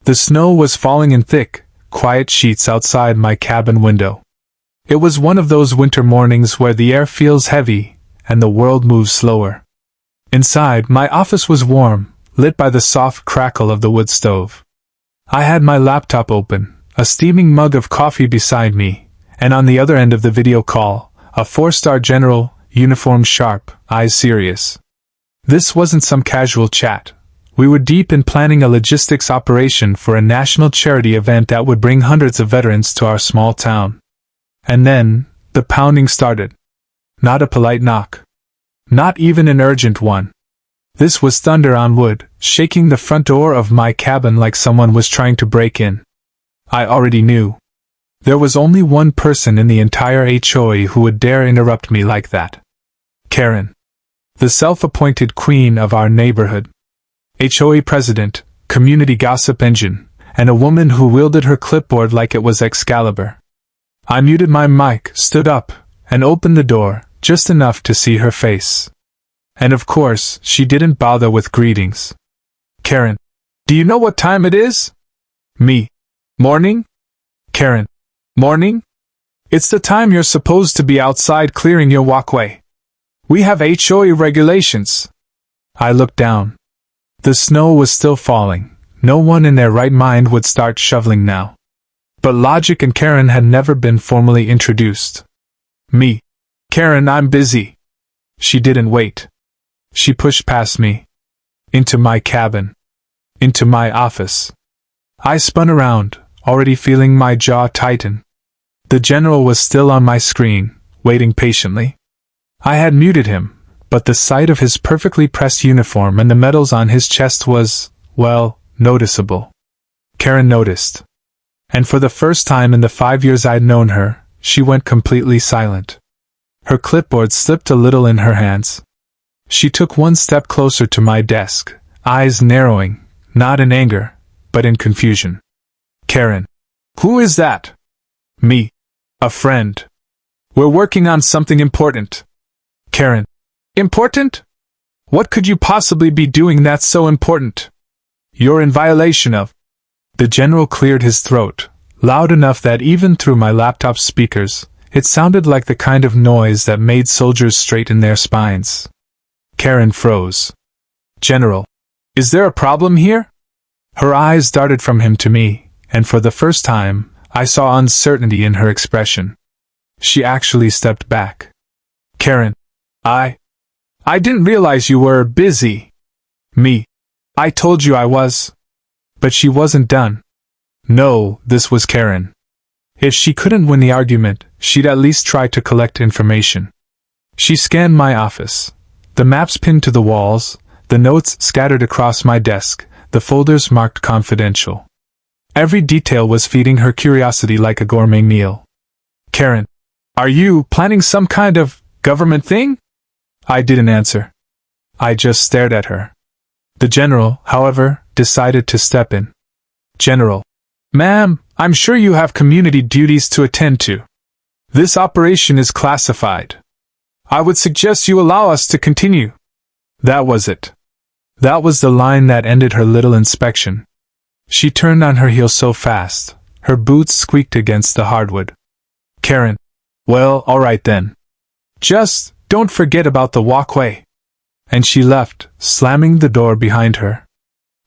The snow was falling in thick, quiet sheets outside my cabin window. It was one of those winter mornings where the air feels heavy and the world moves slower. Inside, my office was warm, lit by the soft crackle of the wood stove. I had my laptop open, a steaming mug of coffee beside me, and on the other end of the video call, a 4-star general, uniform sharp, eyes serious. This wasn't some casual chat. We were deep in planning a logistics operation for a national charity event that would bring hundreds of veterans to our small town. And then, the pounding started. Not a polite knock. Not even an urgent one. This was thunder on wood, shaking the front door of my cabin like someone was trying to break in. I already knew. There was only one person in the entire HOA who would dare interrupt me like that. Karen. The self-appointed queen of our neighborhood. HOA president, community gossip engine, and a woman who wielded her clipboard like it was Excalibur. I muted my mic, stood up, and opened the door, just enough to see her face. And of course, she didn't bother with greetings. Karen. Do you know what time it is? Me. Morning? Karen. Morning? It's the time you're supposed to be outside clearing your walkway. We have HOA regulations. I looked down. The snow was still falling. No one in their right mind would start shoveling now. But Logic and Karen had never been formally introduced. Me. Karen, I'm busy. She didn't wait. She pushed past me. Into my cabin. Into my office. I spun around, already feeling my jaw tighten. The general was still on my screen, waiting patiently. I had muted him, but the sight of his perfectly pressed uniform and the medals on his chest was, well, noticeable. Karen noticed. And for the first time in the 5 years I'd known her, she went completely silent. Her clipboard slipped a little in her hands. She took one step closer to my desk, eyes narrowing, not in anger, but in confusion. Karen. Who is that? Me. A friend. We're working on something important. Karen. Important? What could you possibly be doing that's so important? You're in violation of... The general cleared his throat, loud enough that even through my laptop speakers, it sounded like the kind of noise that made soldiers straighten their spines. Karen froze. General. Is there a problem here? Her eyes darted from him to me, and for the first time, I saw uncertainty in her expression. She actually stepped back. Karen. I didn't realize you were busy. Me. I told you I was. But she wasn't done. No, this was Karen. If she couldn't win the argument, she'd at least try to collect information. She scanned my office. The maps pinned to the walls, the notes scattered across my desk, the folders marked confidential. Every detail was feeding her curiosity like a gourmet meal. Karen. Are you planning some kind of government thing? I didn't answer. I just stared at her. The general, however, decided to step in. General. Ma'am, I'm sure you have community duties to attend to. This operation is classified. I would suggest you allow us to continue. That was it. That was the line that ended her little inspection. She turned on her heel so fast, her boots squeaked against the hardwood. Karen. Well, all right then. Just don't forget about the walkway. And she left, slamming the door behind her.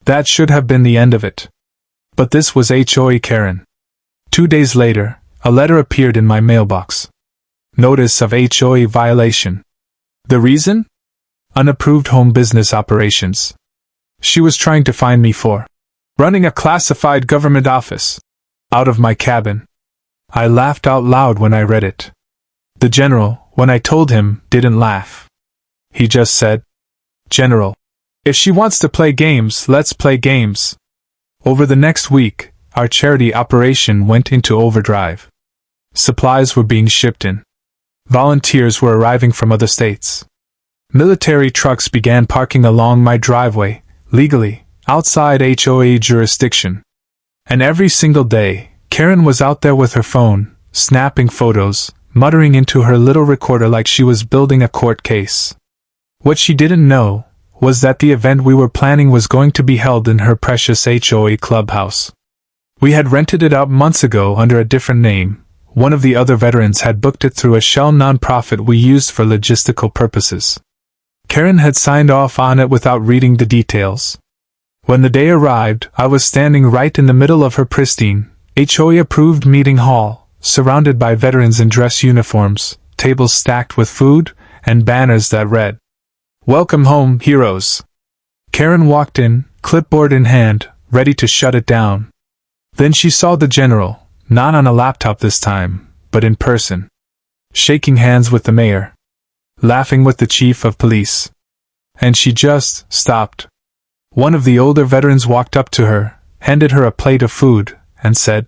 That should have been the end of it. But this was HOA Karen. 2 days later, a letter appeared in my mailbox. Notice of HOA violation. The reason? Unapproved home business operations. She was trying to find me for running a classified government office. Out of my cabin. I laughed out loud when I read it. The general, when I told him, didn't laugh. He just said, General, if she wants to play games, let's play games. Over the next week, our charity operation went into overdrive. Supplies were being shipped in. Volunteers were arriving from other states. Military trucks began parking along my driveway, legally, outside HOA jurisdiction. And every single day, Karen was out there with her phone, snapping photos, muttering into her little recorder like she was building a court case. What she didn't know was that the event we were planning was going to be held in her precious HOA clubhouse. We had rented it out months ago under a different name. One of the other veterans had booked it through a shell nonprofit we used for logistical purposes. Karen had signed off on it without reading the details. When the day arrived, I was standing right in the middle of her pristine, HOA-approved meeting hall, surrounded by veterans in dress uniforms, tables stacked with food, and banners that read, "Welcome home, heroes." Karen walked in, clipboard in hand, ready to shut it down. Then she saw the general, not on a laptop this time, but in person, shaking hands with the mayor, laughing with the chief of police. And she just stopped. One of the older veterans walked up to her, handed her a plate of food, and said,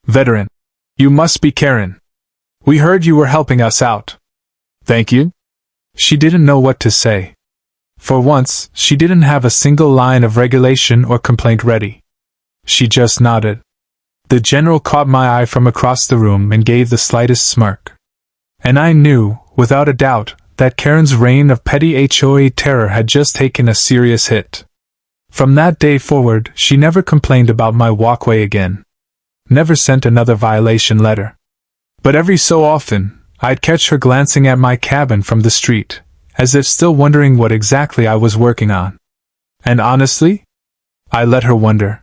"Veteran, you must be Karen. We heard you were helping us out." "Thank you." She didn't know what to say. For once, she didn't have a single line of regulation or complaint ready. She just nodded. The general caught my eye from across the room and gave the slightest smirk. And I knew, without a doubt, that Karen's reign of petty HOA terror had just taken a serious hit. From that day forward, she never complained about my walkway again. Never sent another violation letter. But every so often, I'd catch her glancing at my cabin from the street, as if still wondering what exactly I was working on. And honestly, I let her wonder.